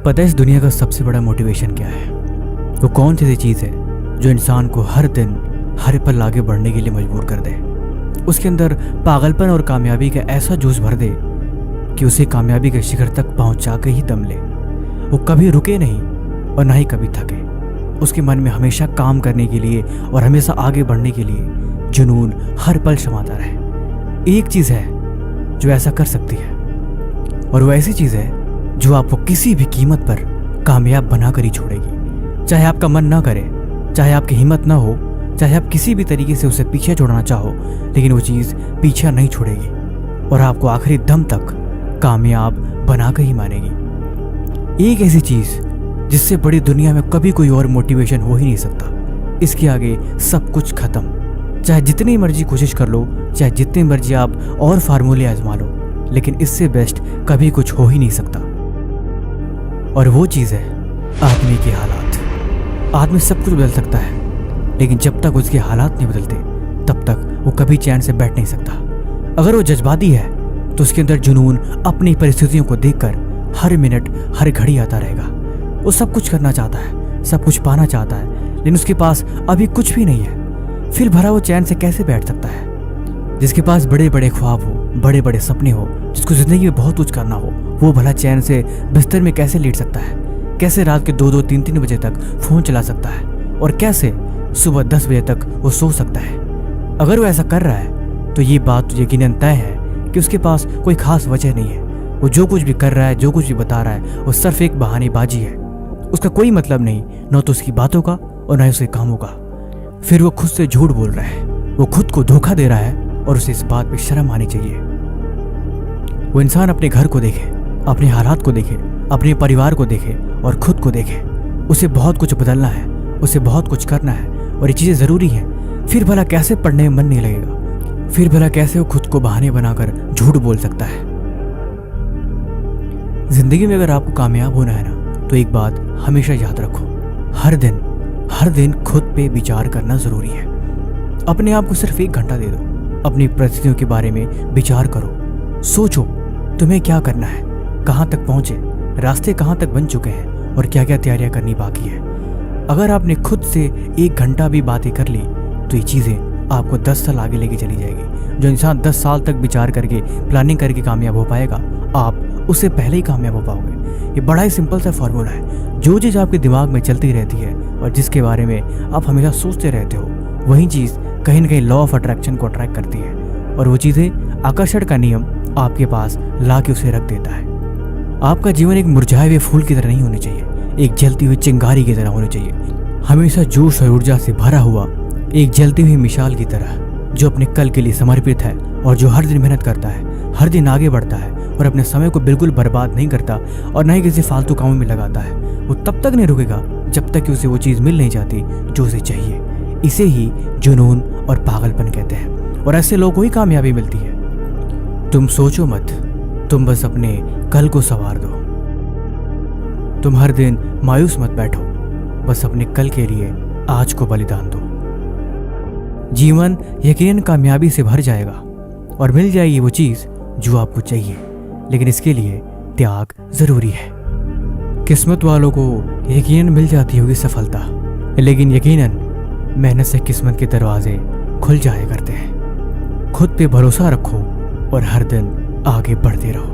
पता है इस दुनिया का सबसे बड़ा मोटिवेशन क्या है? वो कौन सी चीज़ है जो इंसान को हर दिन हर पल आगे बढ़ने के लिए मजबूर कर दे, उसके अंदर पागलपन और कामयाबी का ऐसा जोश भर दे कि उसे कामयाबी के शिखर तक पहुंचा के ही दम ले। वो कभी रुके नहीं और ना ही कभी थके। उसके मन में हमेशा काम करने के लिए और हमेशा आगे बढ़ने के लिए जुनून हर पल समाता रहे। एक चीज़ है जो ऐसा कर सकती है, और वो ऐसी चीज़ है जो आपको किसी भी कीमत पर कामयाब बनाकर ही छोड़ेगी। चाहे आपका मन ना करे, चाहे आपकी हिम्मत ना हो, चाहे आप किसी भी तरीके से उसे पीछे छोड़ना चाहो, लेकिन वो चीज़ पीछा नहीं छोड़ेगी और आपको आखिरी दम तक कामयाब बनाकर ही मानेगी। एक ऐसी चीज़ जिससे बड़ी दुनिया में कभी कोई और मोटिवेशन हो ही नहीं सकता। इसके आगे सब कुछ खत्म। चाहे जितनी मर्जी कोशिश कर लो, चाहे जितनी मर्जी आप और फार्मूले आजमा लो, लेकिन इससे बेस्ट कभी कुछ हो ही नहीं सकता। और वो चीज़ है आदमी के हालात। आदमी सब कुछ बदल सकता है, लेकिन जब तक उसके हालात नहीं बदलते तब तक वो कभी चैन से बैठ नहीं सकता। अगर वो जज्बाती है तो उसके अंदर जुनून अपनी परिस्थितियों को देखकर हर मिनट हर घड़ी आता रहेगा। वो सब कुछ करना चाहता है, सब कुछ पाना चाहता है, लेकिन उसके पास अभी कुछ भी नहीं है। फिर भरा वो चैन से कैसे बैठ सकता है? जिसके पास बड़े बड़े ख्वाब हो, बड़े बड़े सपने हो, जिसको जिंदगी में बहुत कुछ करना हो, वो भला चैन से बिस्तर में कैसे लेट सकता है? कैसे रात के 2-2, 3-3 बजे तक फ़ोन चला सकता है? और कैसे सुबह 10 बजे तक वो सो सकता है? अगर वो ऐसा कर रहा है तो ये बात तो यकीनन तय है कि उसके पास कोई खास वजह नहीं है। वो जो कुछ भी कर रहा है, जो कुछ भी बता रहा है, वो सिर्फ एक बहानेबाजी है। उसका कोई मतलब नहीं, न तो उसकी बातों का और न ही उसके कामों का। फिर वो खुद से झूठ बोल रहा है, वो खुद को धोखा दे रहा है, और उसे इस बात पे शर्म आनी चाहिए। वो इंसान अपने घर को देखे, अपने हालात को देखे, अपने परिवार को देखे और खुद को देखे। उसे बहुत कुछ बदलना है, उसे बहुत कुछ करना है, और ये चीज़ें ज़रूरी हैं। फिर भला कैसे पढ़ने में मन नहीं लगेगा? फिर भला कैसे वो खुद को बहाने बनाकर झूठ बोल सकता है? जिंदगी में अगर आपको कामयाब होना है ना, तो एक बात हमेशा याद रखो, हर दिन खुद पे विचार करना ज़रूरी है। अपने आप को सिर्फ 1 घंटा दे दो, अपनी परिस्थितियों के बारे में विचार करो। सोचो तुम्हें क्या करना है, कहाँ तक पहुँचे, रास्ते कहाँ तक बन चुके हैं और क्या क्या तैयारियाँ करनी बाकी है। अगर आपने खुद से 1 घंटा भी बातें कर ली तो ये चीज़ें आपको 10 साल आगे लेके चली जाएगी। जो इंसान 10 साल तक विचार करके, प्लानिंग करके कामयाब हो पाएगा, आप उससे पहले ही कामयाब हो पाओगे। ये बड़ा ही सिंपल सा फॉर्मूला है। जो चीज़ आपके दिमाग में चलती रहती है और जिसके बारे में आप हमेशा सोचते रहते हो, वही चीज़ कहीं न कहीं लॉ ऑफ अट्रैक्शन को अट्रैक्ट करती है, और वो चीज़ें आकर्षण का नियम आपके पास ला के उसे रख देता है। आपका जीवन एक मुरझाए हुए फूल की तरह नहीं होना चाहिए, एक जलती हुई चिंगारी की तरह होना चाहिए। हमेशा जोश और ऊर्जा से भरा हुआ एक जलती हुई मिसाल की तरह, जो अपने कल के लिए समर्पित है और जो हर दिन मेहनत करता है, हर दिन आगे बढ़ता है और अपने समय को बिल्कुल बर्बाद नहीं करता और न ही किसी फालतू कामों में लगाता है। वो तब तक नहीं रुकेगा जब तक कि उसे वो चीज़ मिल नहीं जाती जो उसे चाहिए। इसे ही जुनून और पागलपन कहते हैं, और ऐसे लोगों को ही कामयाबी मिलती है। तुम सोचो मत, तुम बस अपने कल को संवार दो। तुम हर दिन मायूस मत बैठो, बस अपने कल के लिए आज को बलिदान दो। जीवन यकीनन कामयाबी से भर जाएगा और मिल जाएगी वो चीज़ जो आपको चाहिए, लेकिन इसके लिए त्याग जरूरी है। किस्मत वालों को यकीनन मिल जाती होगी सफलता, लेकिन यकीनन मेहनत से किस्मत के दरवाजे खुल जाया करते हैं। खुद पे भरोसा रखो और हर दिन आगे बढ़ते रहो।